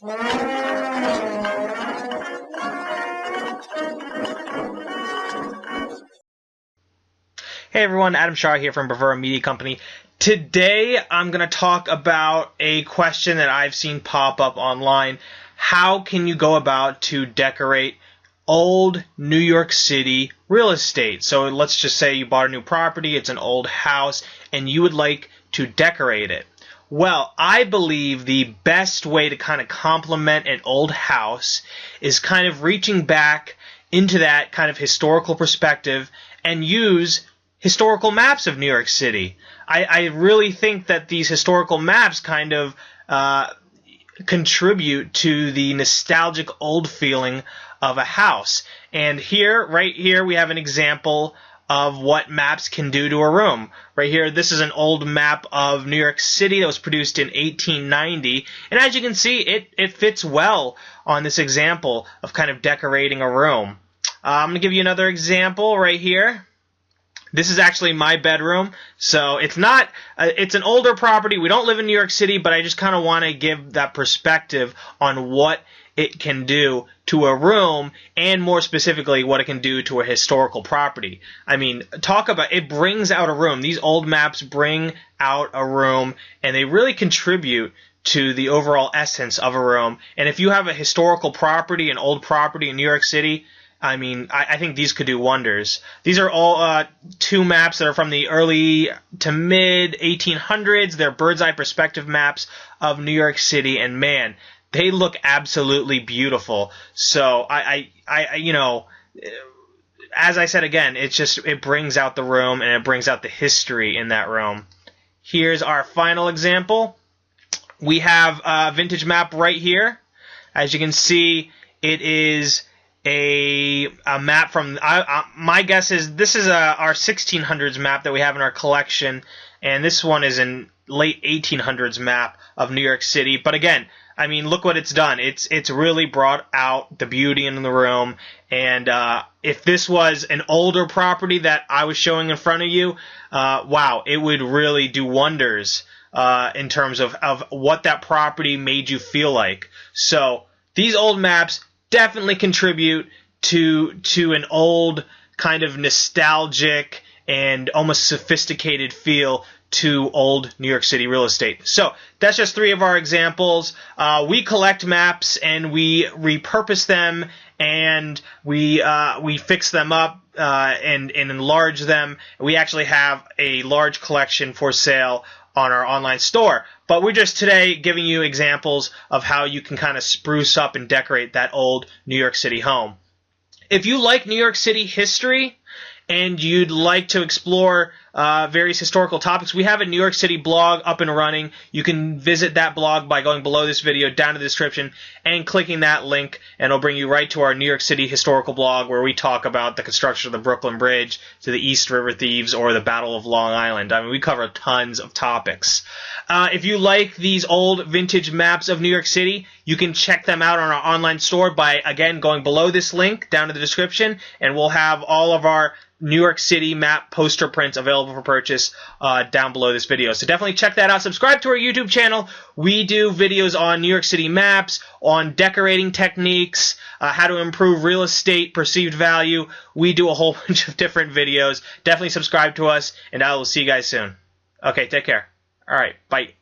Hey everyone, Adam Shaw here from Bravura Media Company. Today I'm going to talk about a question that I've seen pop up online. How can you go about to decorate old New York City real estate? So let's just say you bought a new property, it's an old house, and you would like to decorate it. Well, I believe the best way to kind of complement an old house is kind of reaching back into that kind of historical perspective and use historical maps of New York City. I really think that these historical maps kind of contribute to the nostalgic old feeling of a house. And here, right here, we have an example of what maps can do to a room. Right here, this is an old map of New York City that was produced in 1890. And as you can see, it fits well on this example of kind of decorating a room. I'm going to give you another example right here. This is actually my bedroom, so it's not, it's an older property. We don't live in New York City, but I just kind of want to give that perspective on what it can do to a room, and more specifically, what it can do to a historical property. I mean, talk about, it brings out a room. These old maps bring out a room, and they really contribute to the overall essence of a room. And if you have a historical property, an old property in New York City, I mean, I think these could do wonders. These are all two maps that are from the early to mid 1800s. They're bird's eye perspective maps of New York City, and man, they look absolutely beautiful. So you know, as I said again, it brings out the room and it brings out the history in that room. Here's our final example. We have a vintage map right here. As you can see, it is a map from, my guess is this is our 1600s map that we have in our collection, and this one is an late 1800s map of New York City. But again, I mean, look what it's done. It's really brought out the beauty in the room. And if this was an older property that I was showing in front of you, wow, it would really do wonders in terms of what that property made you feel like. So these old maps definitely contribute to an old kind of nostalgic and almost sophisticated feel to old New York City real estate. So that's just three of our examples. We collect maps and we repurpose them, and we fix them up and enlarge them. We actually have a large collection for sale on our online store. But we're just today giving you examples of how you can kind of spruce up and decorate that old New York City home. If you like New York City history and you'd like to explore various historical topics, we have a New York City blog up and running. You can visit that blog by going below this video down to the description and clicking that link, and it'll bring you right to our New York City historical blog, where we talk about the construction of the Brooklyn Bridge to the East River Thieves or the Battle of Long Island. I mean, we cover tons of topics. If you like these old vintage maps of New York City, you can check them out on our online store by, again, going below this link down to the description, and we'll have all of our New York City map poster prints available for purchase down below this video. So definitely check that out. Subscribe to our YouTube channel. We do videos on New York City maps, on decorating techniques, how to improve real estate perceived value. We do a whole bunch of different videos. Definitely subscribe to us, and I will see you guys soon. Okay, take care. All right, bye.